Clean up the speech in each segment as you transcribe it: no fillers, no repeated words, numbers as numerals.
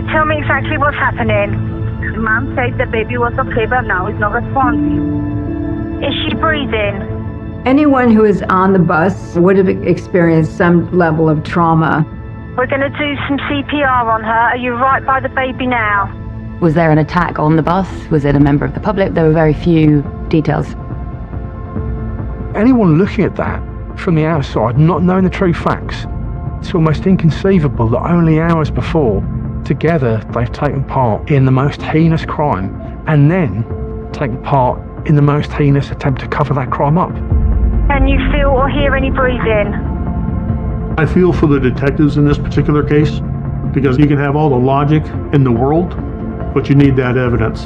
Right, tell me exactly what's happening. Mom said the baby was okay, but now it's not responding. Is she breathing? Anyone who is on the bus would have experienced some level of trauma. We're going to do some CPR on her. Are you right by the baby now? Was there an attack on the bus? Was it a member of the public? There were very few details. Anyone looking at that from the outside, not knowing the true facts, it's almost inconceivable that only hours before, together they've taken part in the most heinous crime and then taken part in the most heinous attempt to cover that crime up. Can you feel or hear any breathing? I feel for the detectives in this particular case, because you can have all the logic in the world, but you need that evidence.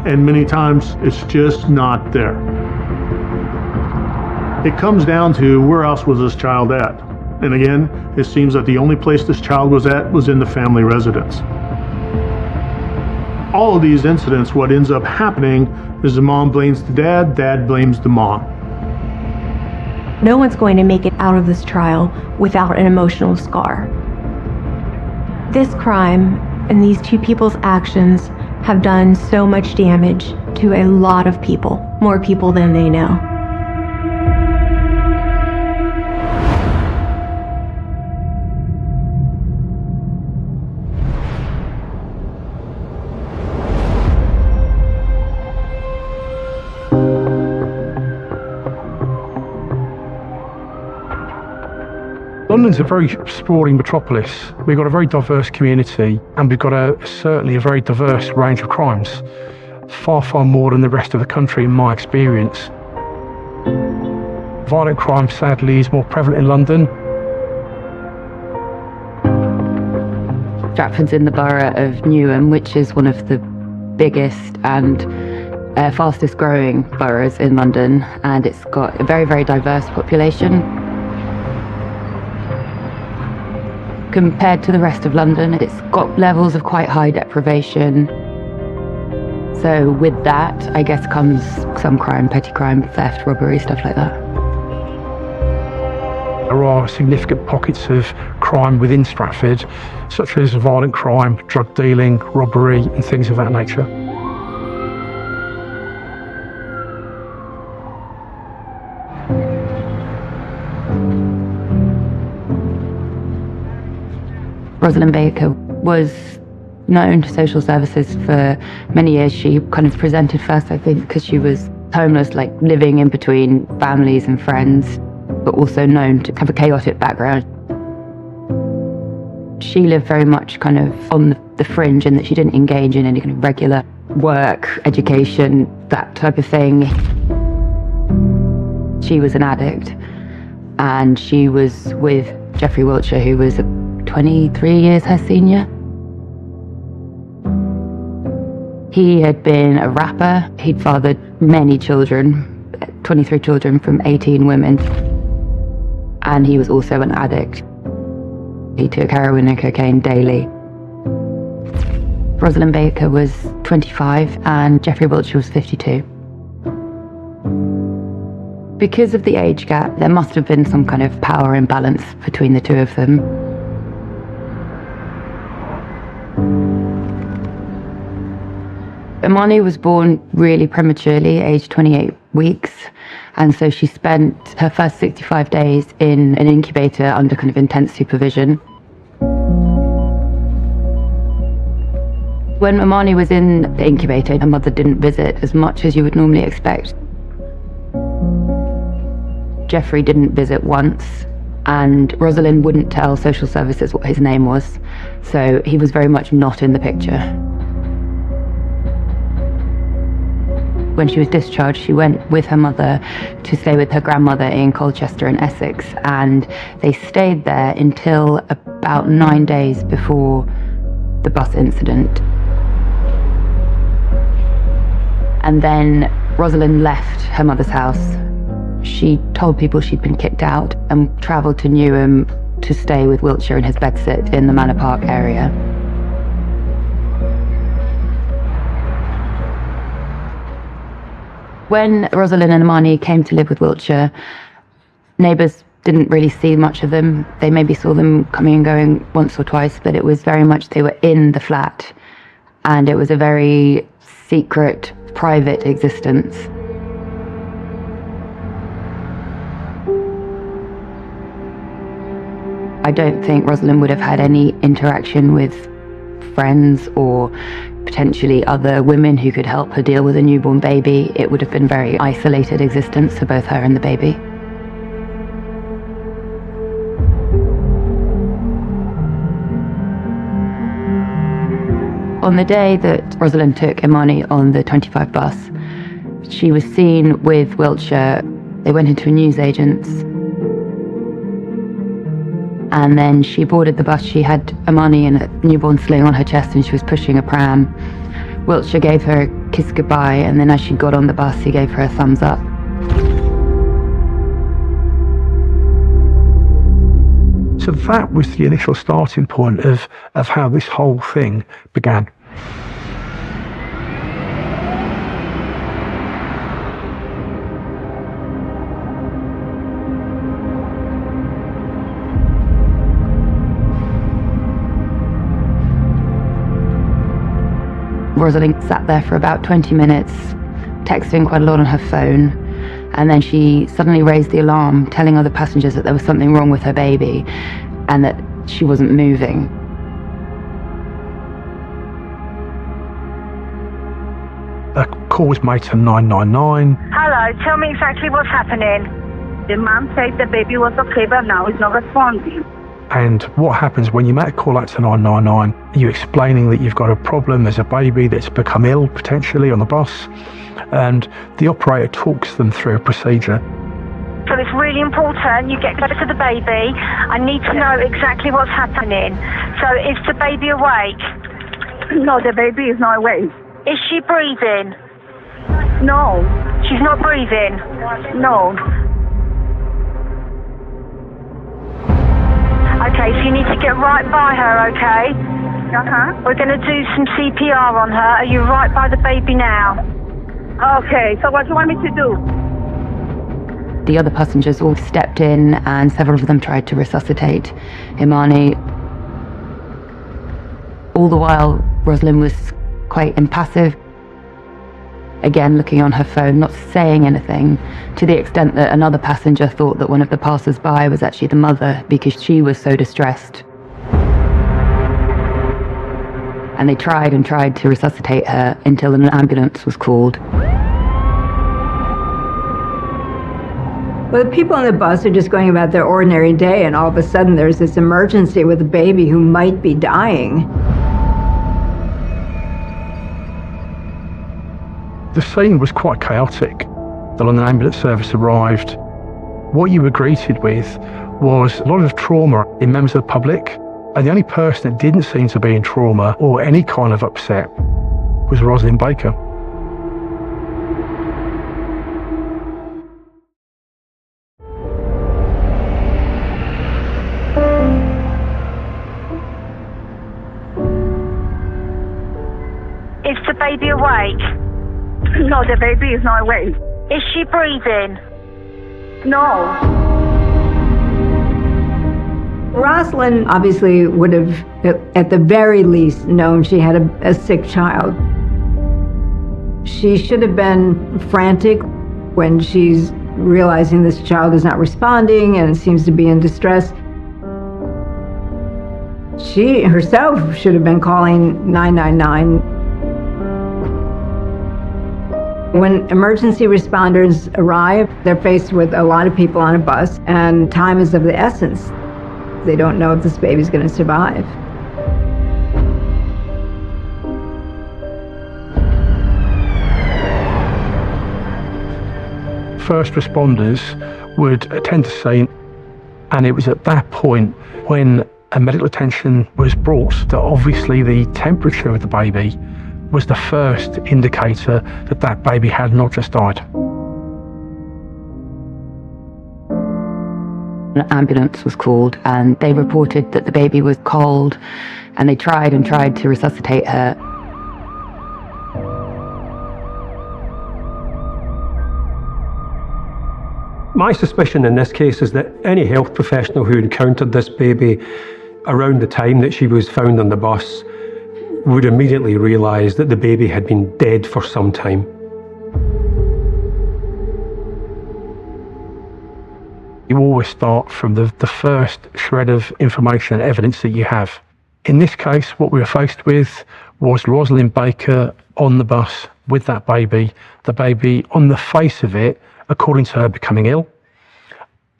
And many times it's just not there. It comes down to where else was this child at? And again, it seems that the only place this child was at was in the family residence. All of these incidents, what ends up happening is the mom blames the dad, dad blames the mom. No one's going to make it out of this trial without an emotional scar. This crime and these two people's actions have done so much damage to a lot of people, more people than they know. London's a very sprawling metropolis. We've got a very diverse community and we've got certainly a very diverse range of crimes. Far, far more than the rest of the country in my experience. Violent crime sadly is more prevalent in London. Stratford's in the borough of Newham, which is one of the biggest and fastest growing boroughs in London, and it's got a very, very diverse population. Compared to the rest of London, it's got levels of quite high deprivation. So with that, I guess, comes some crime, petty crime, theft, robbery, stuff like that. There are significant pockets of crime within Stratford, such as violent crime, drug dealing, robbery, and things of that nature. Rosalind Baker was known to social services for many years. She kind of presented first, I think, because she was homeless, like living in between families and friends, but also known to have a chaotic background. She lived very much kind of on the fringe in that she didn't engage in any kind of regular work, education, that type of thing. She was an addict, and she was with Jeffrey Wiltshire, who was 23 years her senior. He had been a rapper. He'd fathered many children, 23 children from 18 women. And he was also an addict. He took heroin and cocaine daily. Rosalind Baker was 25 and Jeffrey Wiltshire was 52. Because of the age gap, there must have been some kind of power imbalance between the two of them. Imani was born really prematurely, aged 28 weeks, and so she spent her first 65 days in an incubator under kind of intense supervision. When Imani was in the incubator, her mother didn't visit as much as you would normally expect. Jeffrey didn't visit once, and Rosalind wouldn't tell social services what his name was, so he was very much not in the picture. When she was discharged, she went with her mother to stay with her grandmother in Colchester in Essex, and they stayed there until about 9 days before the bus incident. And then Rosalind left her mother's house. She told people she'd been kicked out and travelled to Newham to stay with Wiltshire in his bedsit in the Manor Park area. When Rosalind and Imani came to live with Wiltshire, neighbours didn't really see much of them. They maybe saw them coming and going once or twice, but it was very much they were in the flat, and it was a very secret, private existence. I don't think Rosalind would have had any interaction with friends or potentially other women who could help her deal with a newborn baby. It would have been a very isolated existence for both her and the baby. On the day that Rosalind took Imani on the 25 bus, she was seen with Wiltshire. They went into a newsagent's, and then she boarded the bus. She had Imani in a newborn sling on her chest and she was pushing a pram. Wiltshire gave her a kiss goodbye, and then as she got on the bus, he gave her a thumbs up. So that was the initial starting point of how this whole thing began. Rosalind sat there for about 20 minutes, texting quite a lot on her phone, and then she suddenly raised the alarm, telling other passengers that there was something wrong with her baby and that she wasn't moving. A call was made to 999. Hello, tell me exactly what's happening. The mom said the baby was okay, but now it's not responding. And what happens when you make a call out to 999, you're explaining that you've got a problem, there's a baby that's become ill potentially on the bus, and the operator talks them through a procedure. So it's really important you get closer to the baby. I need to know exactly what's happening. So is the baby awake? No, the baby is not awake. Is she breathing? No, She's not breathing. no. Okay, so you need to get right by her, okay? Uh-huh. We're going to do some CPR on her. Are you right by the baby now? Okay, so what do you want me to do? The other passengers all stepped in and several of them tried to resuscitate Imani. All the while, Rosalind was quite impassive, again looking on her phone, not saying anything, to the extent that another passenger thought that one of the passers-by was actually the mother because she was so distressed. And they tried and tried to resuscitate her until an ambulance was called. Well, the people on the bus are just going about their ordinary day, and all of a sudden there's this emergency with a baby who might be dying. The scene was quite chaotic. The London Ambulance Service arrived. What you were greeted with was a lot of trauma in members of the public, and the only person that didn't seem to be in trauma or any kind of upset was Rosalind Baker. Is the baby awake? No, the baby is not awake. Is she breathing? No. Rosalind obviously would have, at the very least, known she had a sick child. She should have been frantic when she's realizing this child is not responding and seems to be in distress. She herself should have been calling 999. When emergency responders arrive, they're faced with a lot of people on a bus, and time is of the essence. They don't know if this baby's going to survive. First responders would attend the scene, and it was at that point when a medical attention was brought that obviously the temperature of the baby was the first indicator that that baby had not just died. An ambulance was called and they reported that the baby was cold, and they tried and tried to resuscitate her. My suspicion in this case is that any health professional who encountered this baby around the time that she was found on the bus would immediately realise that the baby had been dead for some time. You always start from the first shred of information and evidence that you have. In this case, what we were faced with was Rosalind Baker on the bus with that baby, the baby on the face of it, according to her, becoming ill,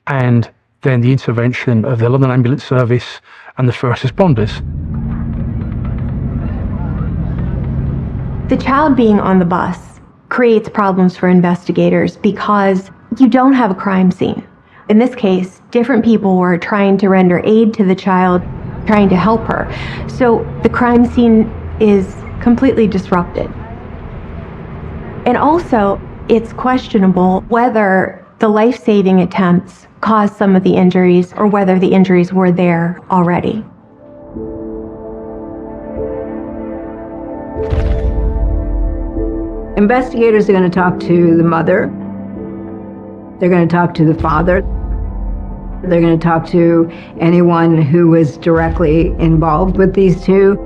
and then the intervention of the London Ambulance Service and the first responders. The child being on the bus creates problems for investigators because you don't have a crime scene. In this case, different people were trying to render aid to the child, trying to help her. So the crime scene is completely disrupted. And also, it's questionable whether the life-saving attempts caused some of the injuries or whether the injuries were there already. Investigators are going to talk to the mother. They're going to talk to the father. They're going to talk to anyone who was directly involved with these two.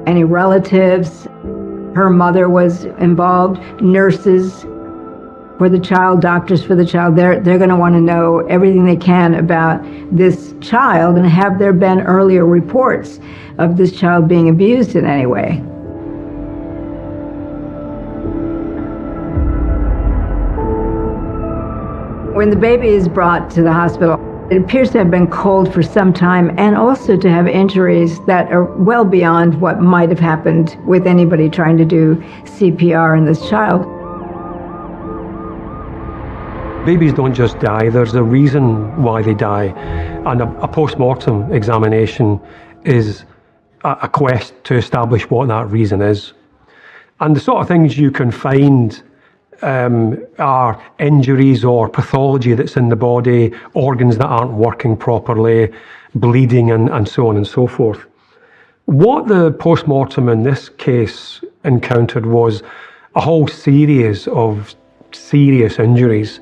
Any relatives. Her mother was involved. Nurses for the child, doctors for the child. They're going to want to know everything they can about this child, and have there been earlier reports of this child being abused in any way. When the baby is brought to the hospital, it appears to have been cold for some time and also to have injuries that are well beyond what might have happened with anybody trying to do CPR in this child. Babies don't just die, there's a reason why they die. And a post-mortem examination is a quest to establish what that reason is. And the sort of things you can find are injuries or pathology that's in the body, organs that aren't working properly, bleeding, and so on and so forth. What the post-mortem in this case encountered was a whole series of serious injuries.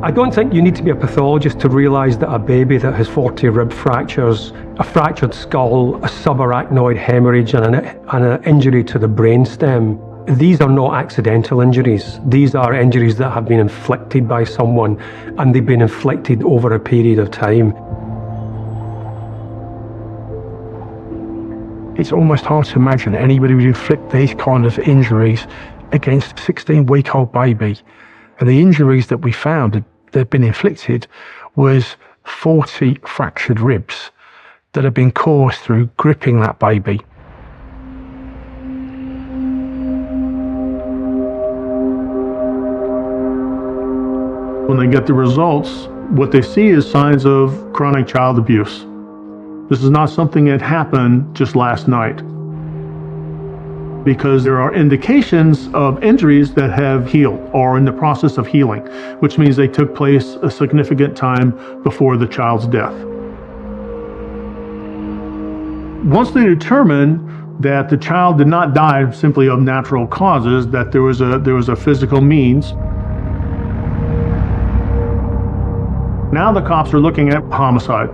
I don't think you need to be a pathologist to realise that a baby that has 40 rib fractures, a fractured skull, a subarachnoid hemorrhage and an injury to the brainstem, these are not accidental injuries. These are injuries that have been inflicted by someone, and they've been inflicted over a period of time. It's almost hard to imagine anybody would inflict these kind of injuries against a 16-week-old baby. And the injuries that we found that had been inflicted was 40 fractured ribs that had been caused through gripping that baby. When they get the results, what they see is signs of chronic child abuse. This is not something that happened just last night, because there are indications of injuries that have healed or in the process of healing, which means they took place a significant time before the child's death. Once they determine that the child did not die simply of natural causes, that there was a physical means, now the cops are looking at homicide.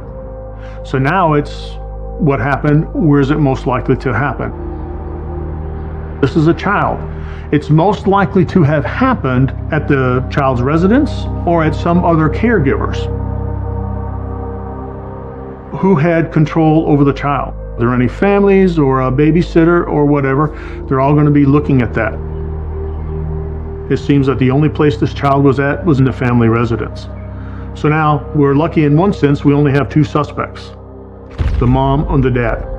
So now it's what happened, where is it most likely to happen? This is a child. It's most likely to have happened at the child's residence or at some other caregivers who had control over the child. Are there any families or a babysitter or whatever? They're all going to be looking at that. It seems that the only place this child was at was in the family residence. So now we're lucky in one sense, we only have two suspects, the mom and the dad.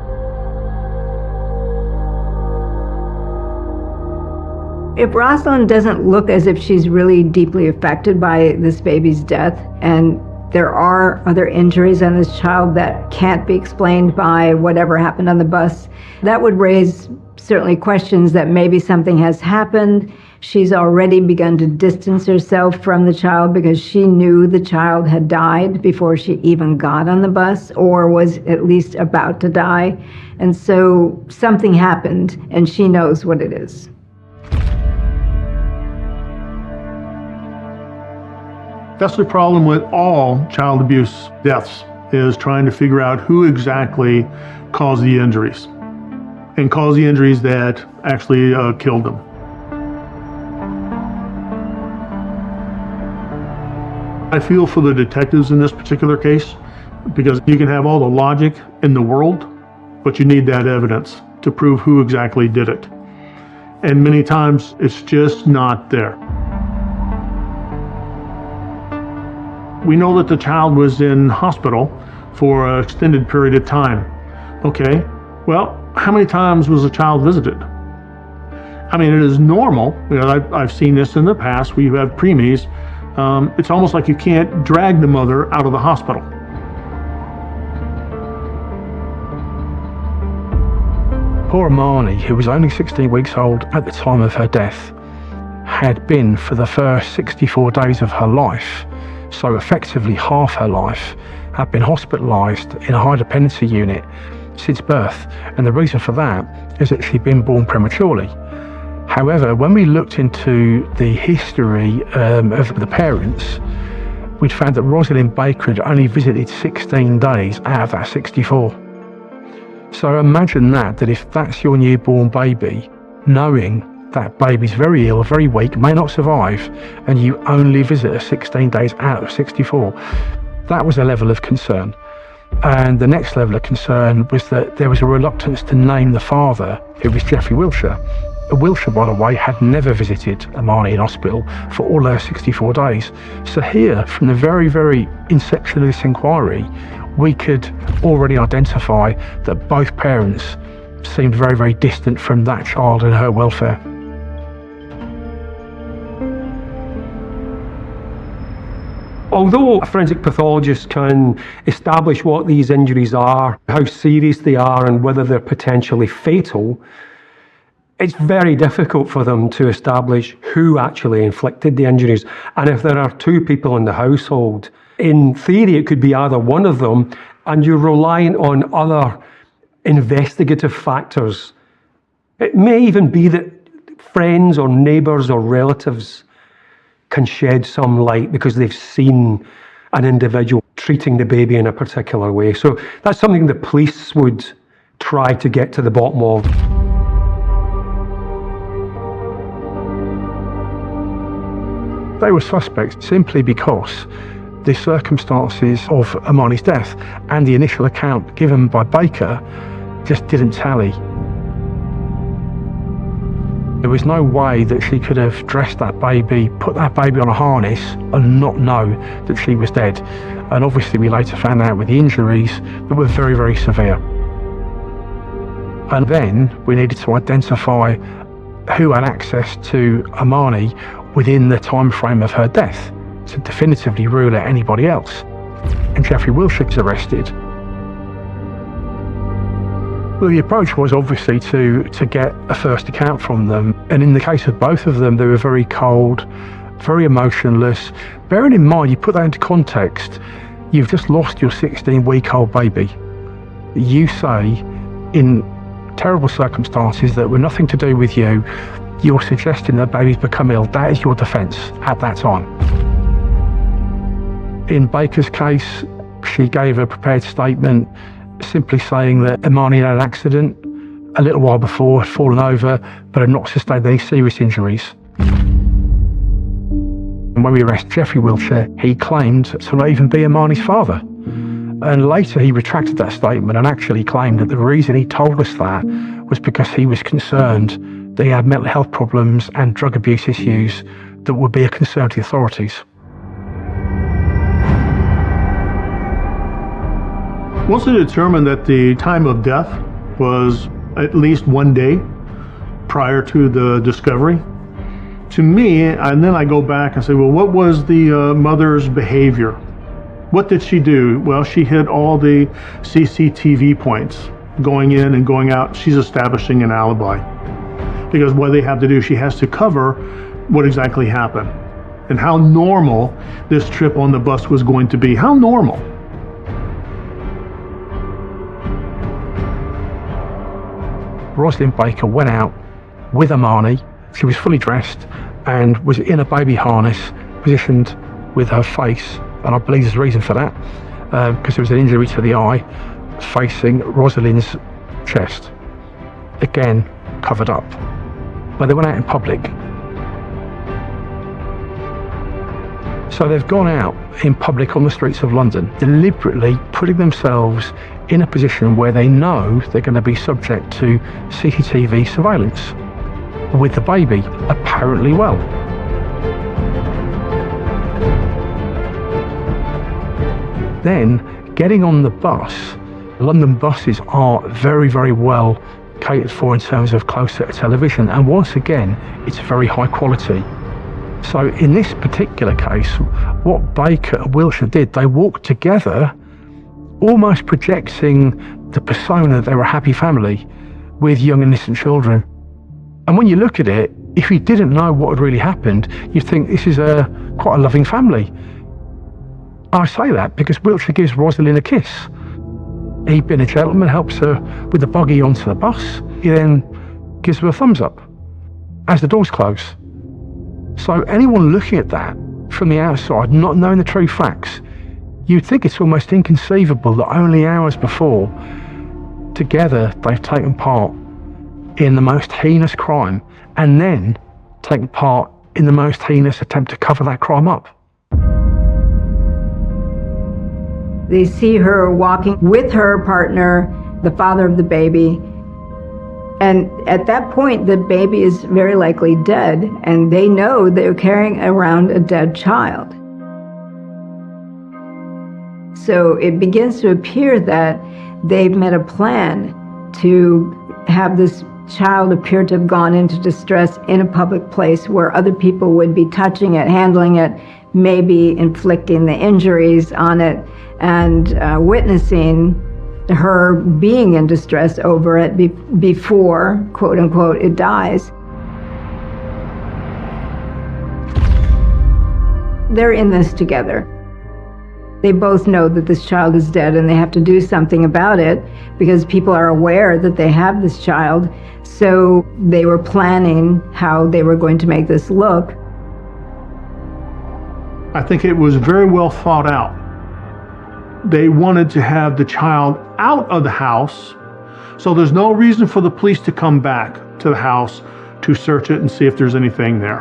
If Rosalind doesn't look as if she's really deeply affected by this baby's death, and there are other injuries on this child that can't be explained by whatever happened on the bus, that would raise certainly questions that maybe something has happened. She's already begun to distance herself from the child because she knew the child had died before she even got on the bus, or was at least about to die. And so something happened, and she knows what it is. That's the problem with all child abuse deaths, is trying to figure out who exactly caused the injuries and caused the injuries that actually killed them. I feel for the detectives in this particular case, because you can have all the logic in the world, but you need that evidence to prove who exactly did it. And many times it's just not there. We know that the child was in hospital for an extended period of time. Okay, well, how many times was the child visited? I mean, it is normal, I've seen this in the past, where you have preemies. It's almost like you can't drag the mother out of the hospital. Poor Imani, who was only 16 weeks old at the time of her death, had been for the first 64 days of her life, so effectively half her life, had been hospitalised in a high dependency unit since birth, and the reason for that is that she'd been born prematurely. However, when we looked into the history of the parents, we'd found that Rosalind Baker had only visited 16 days out of that 64. So imagine that if that's your newborn baby, knowing that baby's very ill, very weak, may not survive, and you only visit her 16 days out of 64, that was a level of concern. And the next level of concern was that there was a reluctance to name the father, who was Jeffrey Wilshire. Wilshire, by the way, had never visited Imani in hospital for all her 64 days. So here, from the very, very inception of this inquiry, we could already identify that both parents seemed very, very distant from that child and her welfare. Although a forensic pathologist can establish what these injuries are, how serious they are, and whether they're potentially fatal, it's very difficult for them to establish who actually inflicted the injuries. And if there are two people in the household, in theory it could be either one of them, and you're relying on other investigative factors. It may even be that friends or neighbours or relatives can shed some light because they've seen an individual treating the baby in a particular way. So that's something the police would try to get to the bottom of. They were suspects simply because the circumstances of Imani's death and the initial account given by Baker just didn't tally. There was no way that she could have dressed that baby, put that baby on a harness and not know that she was dead. And obviously we later found out with the injuries that were very, very severe. And then we needed to identify who had access to Imani within the time frame of her death to definitively rule out anybody else. And Jeffrey Wilshire was arrested. Well, the approach was obviously to get a first account from them. And in the case of both of them, they were very cold, very emotionless. Bearing in mind, you put that into context, you've just lost your 16-week-old baby. You say, in terrible circumstances that were nothing to do with you, you're suggesting that baby's become ill. That is your defence at that time. In Baker's case, she gave a prepared statement simply saying that Imani had an accident a little while before, had fallen over, but had not sustained any serious injuries. And when we arrested Jeffrey Wilshire, he claimed to not even be Imani's father. And later he retracted that statement and actually claimed that the reason he told us that was because he was concerned that he had mental health problems and drug abuse issues that would be a concern to the authorities. Once they determined that the time of death was at least 1 day prior to the discovery, to me, and then I go back and say, well, what was the mother's behavior? What did she do? Well, she hit all the CCTV points, going in and going out. She's establishing an alibi. Because what they have to do, she has to cover what exactly happened and how normal this trip on the bus was going to be. How normal? Rosalind Baker went out with Imani. She was fully dressed and was in a baby harness, positioned with her face, and I believe there's a reason for that, because there was an injury to the eye facing Rosalind's chest. Again, covered up. But they went out in public. So they've gone out in public on the streets of London, deliberately putting themselves in a position where they know they're going to be subject to CCTV surveillance, with the baby apparently well. Then, getting on the bus, London buses are very, very well catered for in terms of closed-circuit television, and once again, it's very high quality. So in this particular case, what Baker and Wiltshire did, they walked together, almost projecting the persona they were a happy family with young innocent children. And when you look at it, if you didn't know what had really happened, you'd think this is quite a loving family. I say that because Wiltshire gives Rosalind a kiss. He, being a gentleman, helps her with the buggy onto the bus. He then gives her a thumbs up as the doors close. So anyone looking at that from the outside, not knowing the true facts, you'd think it's almost inconceivable that only hours before, together they've taken part in the most heinous crime, and then taken part in the most heinous attempt to cover that crime up. They see her walking with her partner, the father of the baby, and at that point the baby is very likely dead, and they know they're carrying around a dead child. So it begins to appear that they've made a plan to have this child appear to have gone into distress in a public place where other people would be touching it, handling it, maybe inflicting the injuries on it, and witnessing her being in distress over it before, quote unquote, it dies. They're in this together. They both know that this child is dead and they have to do something about it because people are aware that they have this child. So they were planning how they were going to make this look. I think it was very well thought out. They wanted to have the child out of the house, so there's no reason for the police to come back to the house to search it and see if there's anything there.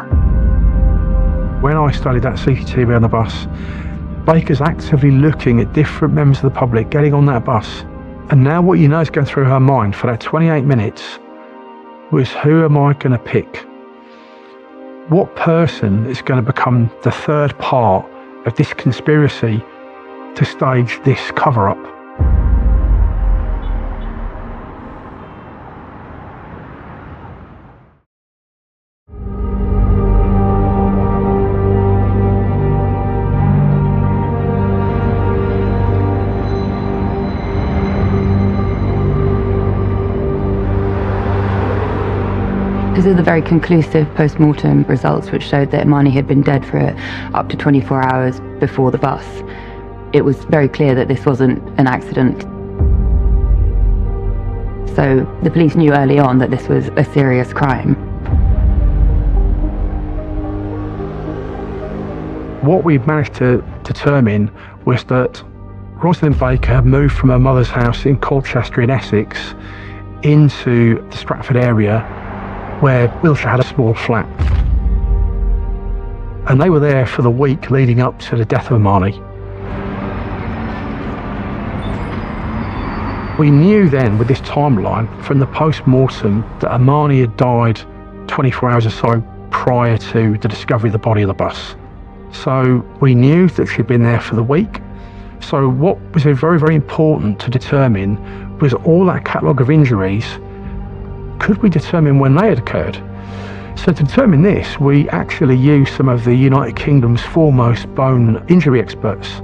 When I studied that CCTV on the bus, Baker's actively looking at different members of the public getting on that bus. And now what you know is going through her mind for that 28 minutes was, who am I going to pick? What person is going to become the third part of this conspiracy to stage this cover-up? Because of the very conclusive post-mortem results which showed that Imani had been dead for up to 24 hours before the bus, it was very clear that this wasn't an accident. So the police knew early on that this was a serious crime. What we managed to determine was that Rosalind Baker moved from her mother's house in Colchester in Essex into the Stratford area, where Wiltshire had a small flat. And they were there for the week leading up to the death of Imani. We knew then, with this timeline from the post-mortem, that Imani had died 24 hours or so prior to the discovery of the body of the bus. So we knew that she'd been there for the week. So what was very, very important to determine was all that catalogue of injuries. Could we determine when they had occurred? So to determine this, we actually used some of the United Kingdom's foremost bone injury experts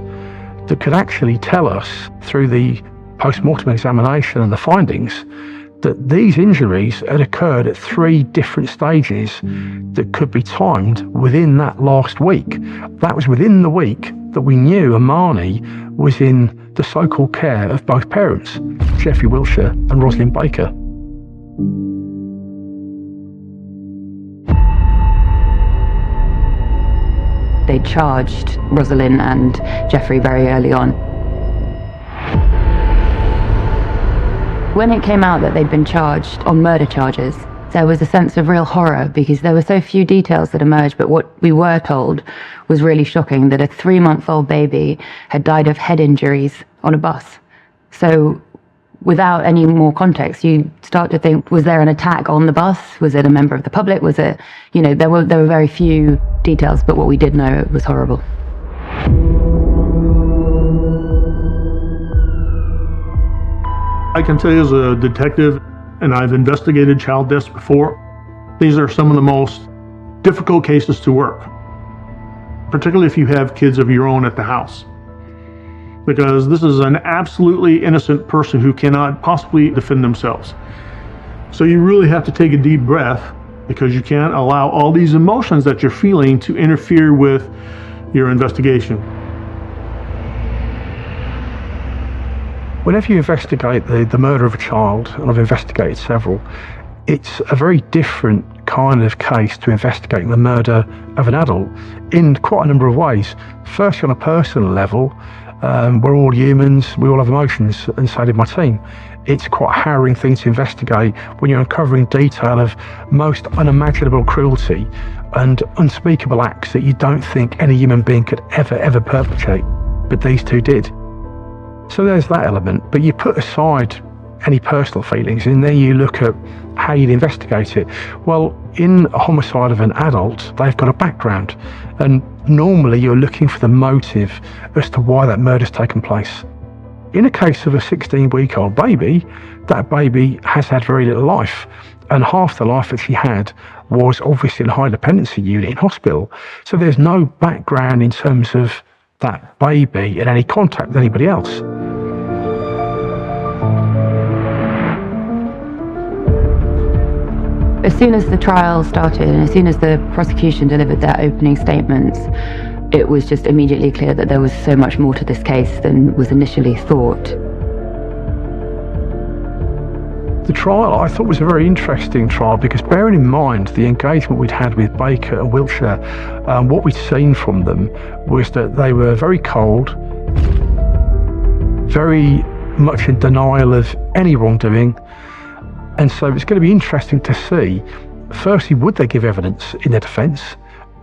that could actually tell us through the post-mortem examination and the findings that these injuries had occurred at 3 different stages that could be timed within that last week. That was within the week that we knew Imani was in the so-called care of both parents, Geoffrey Wiltshire and Rosalind Baker. They charged Rosalind and Jeffrey very early on. When it came out that they'd been charged on murder charges, there was a sense of real horror because there were so few details that emerged, but what we were told was really shocking, that a 3-month-old baby had died of head injuries on a bus. So without any more context, you start to think, was there an attack on the bus? Was it a member of the public? Was it, there were very few details, but what we did know was horrible. I can tell you as a detective, and I've investigated child deaths before, these are some of the most difficult cases to work, particularly if you have kids of your own at the house. Because this is an absolutely innocent person who cannot possibly defend themselves. So you really have to take a deep breath, because you can't allow all these emotions that you're feeling to interfere with your investigation. Whenever you investigate the murder of a child, and I've investigated several, it's a very different kind of case to investigating the murder of an adult in quite a number of ways. Firstly, on a personal level, we're all humans, we all have emotions, and so did my team. It's quite a harrowing thing to investigate when you're uncovering detail of most unimaginable cruelty and unspeakable acts that you don't think any human being could ever perpetrate, but these two did. So there's that element, but you put aside any personal feelings and then you look at how you'd investigate it. Well, in a homicide of an adult, they've got a background, and normally you're looking for the motive as to why that murder's taken place. In a case of a 16-week-old baby, that baby has had very little life, and half the life that she had was obviously in a high dependency unit in hospital. So there's no background in terms of that baby and any contact with anybody else. As soon as the trial started and as soon as the prosecution delivered their opening statements, it was just immediately clear that there was so much more to this case than was initially thought. The trial I thought was a very interesting trial because, bearing in mind the engagement we'd had with Baker and Wiltshire, what we'd seen from them was that they were very cold, very much in denial of any wrongdoing. And so it's going to be interesting to see, firstly, would they give evidence in their defence?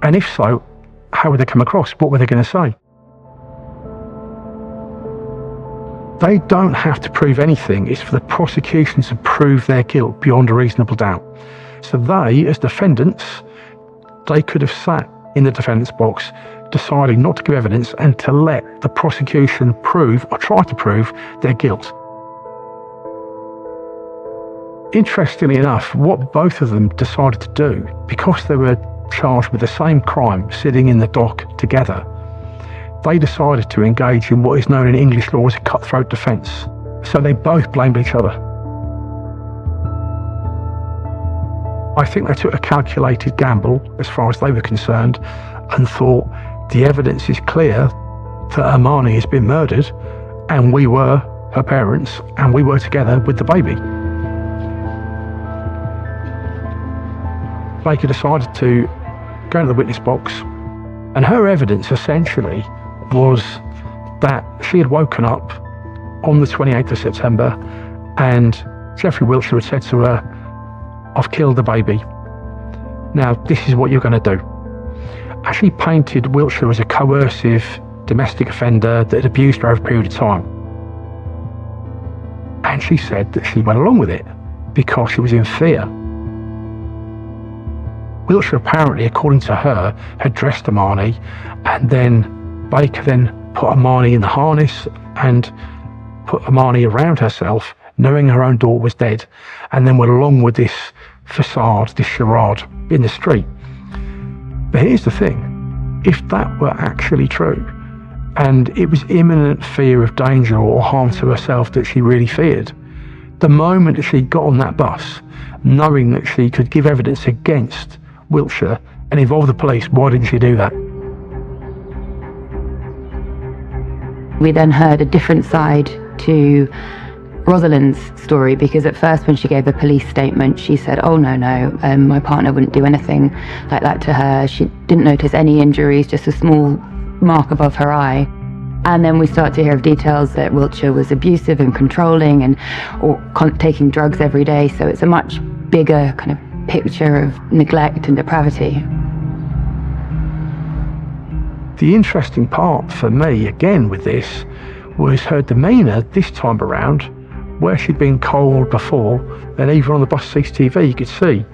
And if so, how would they come across? What were they going to say? They don't have to prove anything. It's for the prosecution to prove their guilt beyond a reasonable doubt. So they, as defendants, they could have sat in the defendant's box deciding not to give evidence and to let the prosecution prove, or try to prove, their guilt. Interestingly enough, what both of them decided to do, because they were charged with the same crime sitting in the dock together, they decided to engage in what is known in English law as a cutthroat defence. So they both blamed each other. I think they took a calculated gamble as far as they were concerned and thought the evidence is clear that Armani has been murdered and we were her parents and we were together with the baby. Baker decided to go into the witness box, and her evidence essentially was that she had woken up on the 28th of September and Jeffrey Wiltshire had said to her, "I've killed the baby. Now this is what you're going to do." And she painted Wiltshire as a coercive domestic offender that had abused her over a period of time. And she said that she went along with it because she was in fear. Wiltshire apparently, according to her, had dressed Armani, and then Baker then put Armani in the harness and put Armani around herself, knowing her own daughter was dead, and then went along with this facade, this charade in the street. But here's the thing, if that were actually true, and it was imminent fear of danger or harm to herself that she really feared, the moment that she got on that bus, knowing that she could give evidence against Wiltshire and involve the police, why didn't she do that? We then heard a different side to Rosalind's story, because at first when she gave a police statement, she said, oh no, my partner wouldn't do anything like that to her. She didn't notice any injuries, just a small mark above her eye. And then we start to hear of details that Wiltshire was abusive and controlling or taking drugs every day. So it's a much bigger kind of picture of neglect and depravity. The interesting part for me, again with this, was her demeanour this time around, where she'd been cold before, and even on the bus CCTV you could see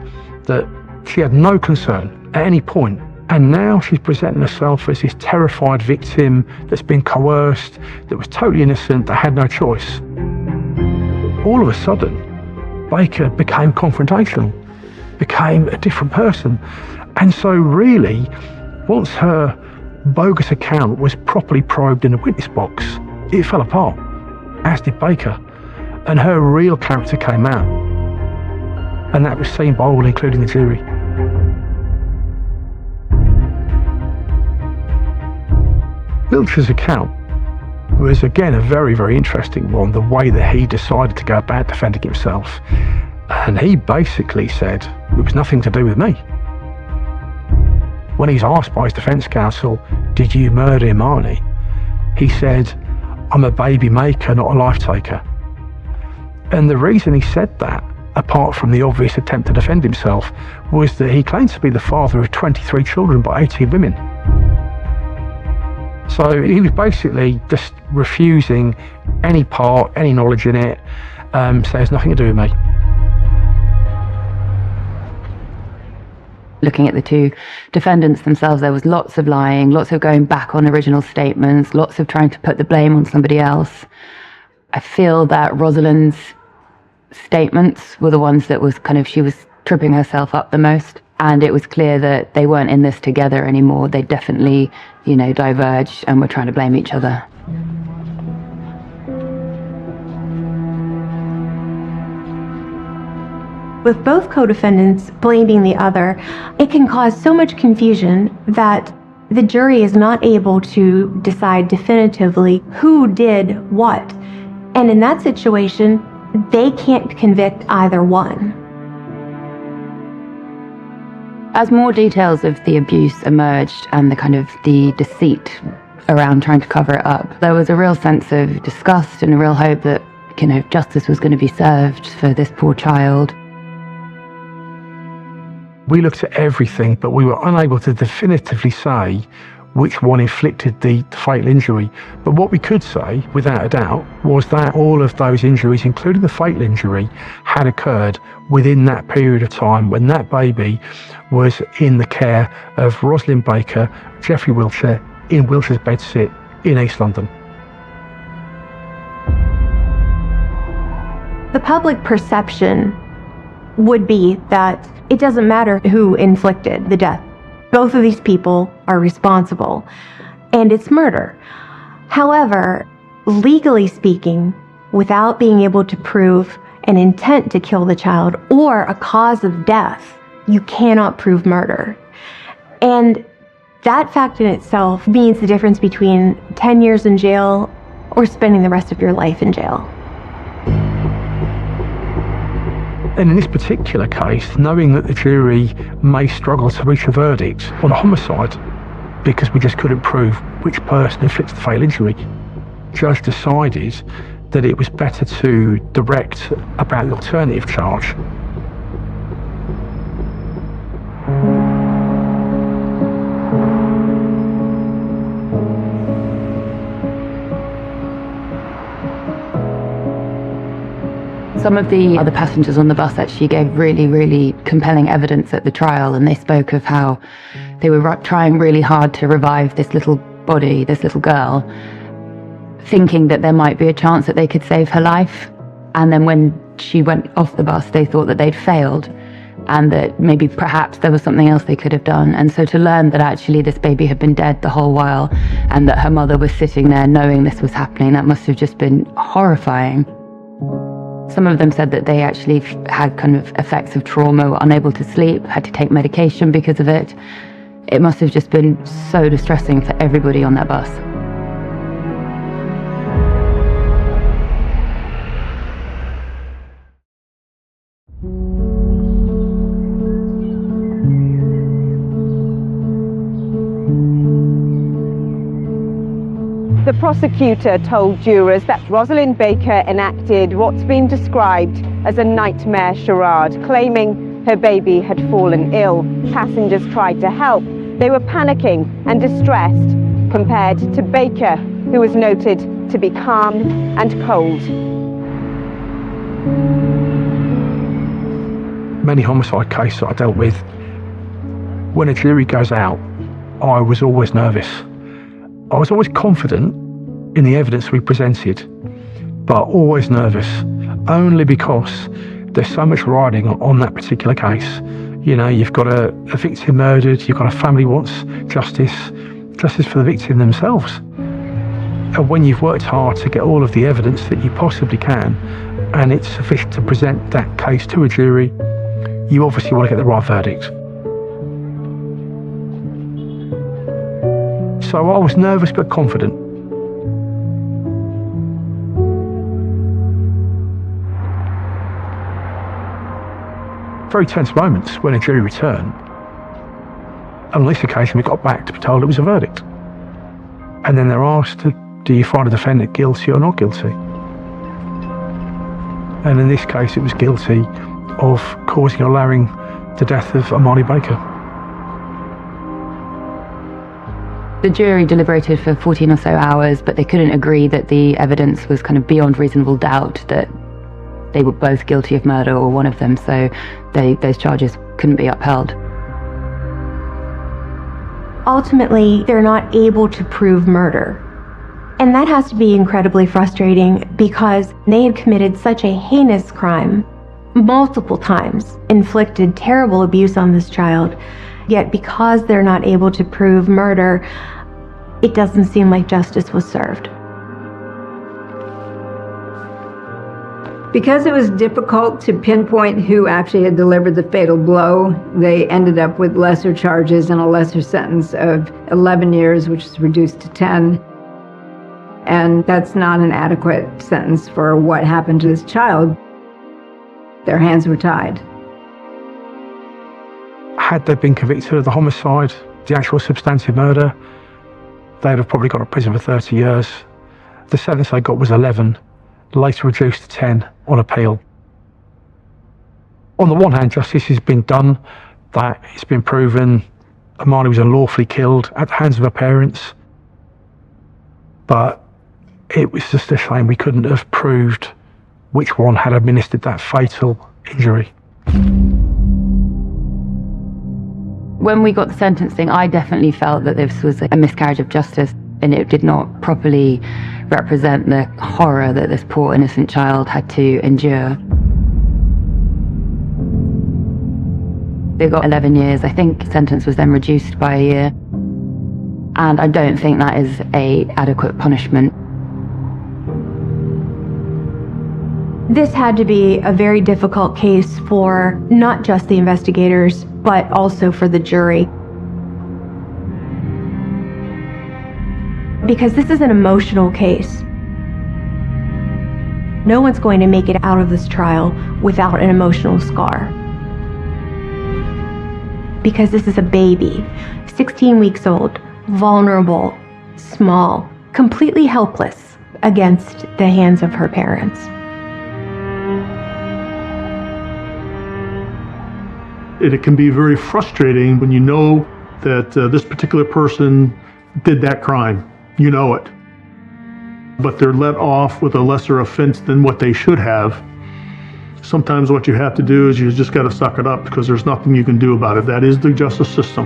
that she had no concern at any point. And now she's presenting herself as this terrified victim that's been coerced, that was totally innocent, that had no choice. All of a sudden, Baker became confrontational, became a different person. And so really, once her bogus account was properly probed in the witness box, it fell apart, as did Baker. And her real character came out. And that was seen by all, including the jury. Wiltshire's account was again a very, very interesting one, the way that he decided to go about defending himself. And he basically said it was nothing to do with me. When he's asked by his defence counsel, did you murder Imani? He said, I'm a baby maker, not a life taker. And the reason he said that, apart from the obvious attempt to defend himself, was that he claimed to be the father of 23 children by 18 women. So he was basically just refusing any part, any knowledge in it, so it has nothing to do with me. Looking at the two defendants themselves, there was lots of lying, lots of going back on original statements, lots of trying to put the blame on somebody else. I feel that Rosalind's statements were the ones that was kind of, she was tripping herself up the most. And it was clear that they weren't in this together anymore. They definitely, diverged and were trying to blame each other. With both co-defendants blaming the other, it can cause so much confusion that the jury is not able to decide definitively who did what. And in that situation, they can't convict either one. As more details of the abuse emerged and the deceit around trying to cover it up, there was a real sense of disgust and a real hope that, justice was going to be served for this poor child. We looked at everything, but we were unable to definitively say which one inflicted the fatal injury. But what we could say, without a doubt, was that all of those injuries, including the fatal injury, had occurred within that period of time when that baby was in the care of Rosalind Baker, Jeffrey Wiltshire, in Wiltshire's bedsit in East London. The public perception would be that it doesn't matter who inflicted the death. Both of these people are responsible, and it's murder. However, legally speaking, without being able to prove an intent to kill the child or a cause of death, you cannot prove murder. And that fact in itself means the difference between 10 years in jail or spending the rest of your life in jail. And in this particular case, knowing that the jury may struggle to reach a verdict on a homicide because we just couldn't prove which person inflicted the fatal injury, the judge decided that it was better to direct about the alternative charge. Some of the other passengers on the bus actually gave really, really compelling evidence at the trial, and they spoke of how they were trying really hard to revive this little body, this little girl, thinking that there might be a chance that they could save her life. And then when she went off the bus, they thought that they'd failed and that maybe perhaps there was something else they could have done. And so to learn that actually this baby had been dead the whole while and that her mother was sitting there knowing this was happening, that must have just been horrifying. Some of them said that they actually had kind of effects of trauma, were unable to sleep, had to take medication because of it. It must have just been so distressing for everybody on that bus. The prosecutor told jurors that Rosalind Baker enacted what's been described as a nightmare charade, claiming her baby had fallen ill. Passengers tried to help. They were panicking and distressed, compared to Baker, who was noted to be calm and cold. Many homicide cases I dealt with, when a jury goes out, I was always nervous. I was always confident in the evidence we presented, but always nervous, only because there's so much riding on that particular case. You know, you've got a victim murdered, you've got a family who wants justice for the victim themselves. And when you've worked hard to get all of the evidence that you possibly can, and it's sufficient to present that case to a jury, you obviously want to get the right verdict. So I was nervous but confident. Very tense moments when a jury returned. And on this occasion we got back to be told it was a verdict. And then they're asked, do you find the defendant guilty or not guilty? And in this case it was guilty of causing or allowing the death of Imani Baker. The jury deliberated for 14 or so hours, but they couldn't agree that the evidence was kind of beyond reasonable doubt that they were both guilty of murder or one of them, so those charges couldn't be upheld. Ultimately, they're not able to prove murder. And that has to be incredibly frustrating because they had committed such a heinous crime, multiple times, inflicted terrible abuse on this child, yet because they're not able to prove murder, it doesn't seem like justice was served. Because it was difficult to pinpoint who actually had delivered the fatal blow, they ended up with lesser charges and a lesser sentence of 11 years, which was reduced to 10. And that's not an adequate sentence for what happened to this child. Their hands were tied. Had they been convicted of the homicide, the actual substantive murder, they'd have probably gone to prison for 30 years. The sentence they got was 11, later reduced to 10 on appeal. On the one hand, justice has been done, that it's been proven Imani was unlawfully killed at the hands of her parents, but it was just a shame we couldn't have proved which one had administered that fatal injury. When we got the sentencing, I definitely felt that this was a miscarriage of justice, and it did not properly represent the horror that this poor innocent child had to endure. They got 11 years. I think the sentence was then reduced by a year. And I don't think that is an adequate punishment. This had to be a very difficult case for not just the investigators, but also for the jury. Because this is an emotional case. No one's going to make it out of this trial without an emotional scar. Because this is a baby, 16 weeks old, vulnerable, small, completely helpless against the hands of her parents. It can be very frustrating when you know that this particular person did that crime. You know it. But they're let off with a lesser offense than what they should have. Sometimes what you have to do is you just got to suck it up because there's nothing you can do about it. That is the justice system.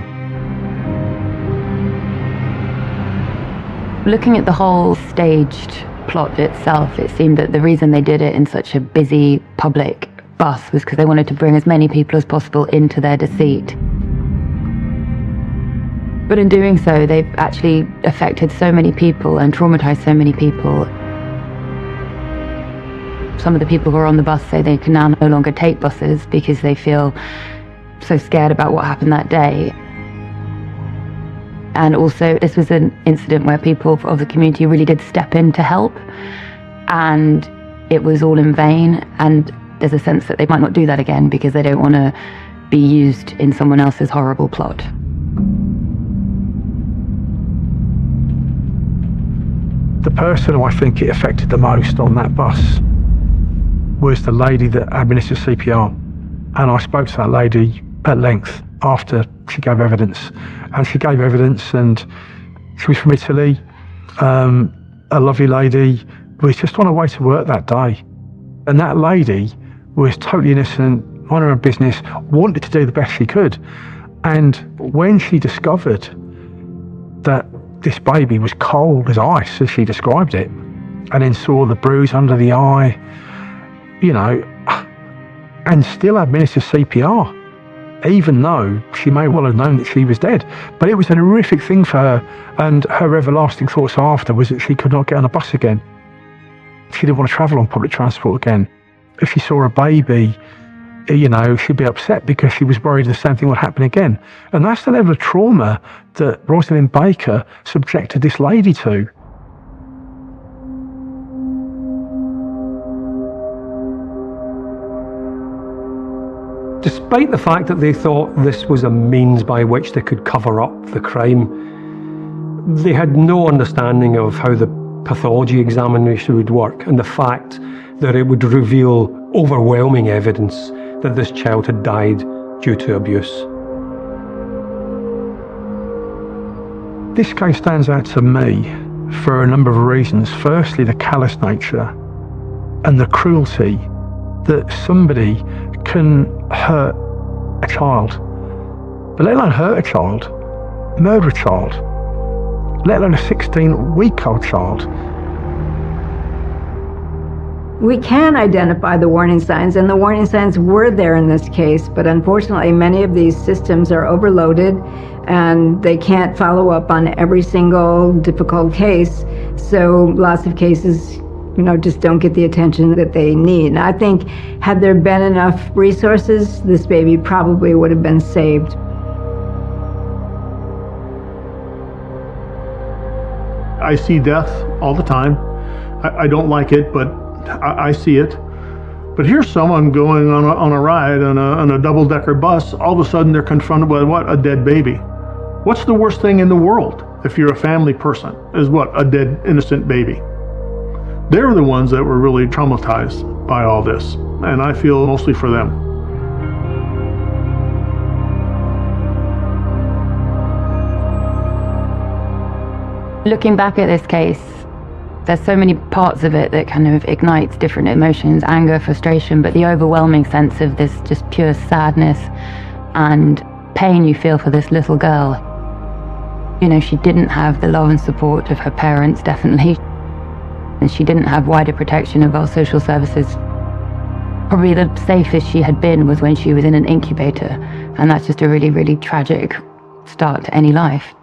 Looking at the whole staged plot itself, it seemed that the reason they did it in such a busy public bus was because they wanted to bring as many people as possible into their deceit. But in doing so, they've actually affected so many people and traumatized so many people. Some of the people who are on the bus say they can now no longer take buses because they feel so scared about what happened that day. And also, this was an incident where people of the community really did step in to help, and it was all in vain, and there's a sense that they might not do that again because they don't want to be used in someone else's horrible plot. The person who I think it affected the most on that bus was the lady that administered CPR. And I spoke to that lady at length after she gave evidence. And she gave evidence, and she was from Italy, a lovely lady, was just on her way to work that day. And that lady was totally innocent, on her own business, wanted to do the best she could. And when she discovered that this baby was cold as ice, as she described it, and then saw the bruise under the eye, you know, and still administered CPR, even though she may well have known that she was dead. But it was an horrific thing for her, and her everlasting thoughts after was that she could not get on a bus again. She didn't want to travel on public transport again. If she saw a baby, you know, she'd be upset because she was worried the same thing would happen again. And that's the level of trauma that Rosalind Baker subjected this lady to. Despite the fact that they thought this was a means by which they could cover up the crime, they had no understanding of how the pathology examination would work, and the fact that it would reveal overwhelming evidence that this child had died due to abuse. This case stands out to me for a number of reasons. Firstly, the callous nature and the cruelty that somebody can hurt a child, but let alone hurt a child, murder a child, let alone a 16-week-old child. We can identify the warning signs, and the warning signs were there in this case, but unfortunately many of these systems are overloaded and they can't follow up on every single difficult case, so lots of cases, you know, just don't get the attention that they need. And I think had there been enough resources, this baby probably would have been saved. I see death all the time. I don't like it, but I see it. But here's someone going on a ride on a double-decker bus. All of a sudden they're confronted with what? A dead baby. What's the worst thing in the world if you're a family person? Is what? A dead innocent baby. They're the ones that were really traumatized by all this, and I feel mostly for them. Looking back at this case, there's so many parts of it that kind of ignites different emotions, anger, frustration, but the overwhelming sense of this just pure sadness and pain you feel for this little girl. You know, she didn't have the love and support of her parents, definitely, and she didn't have wider protection of our social services. Probably the safest she had been was when she was in an incubator, and that's just a really, really tragic start to any life.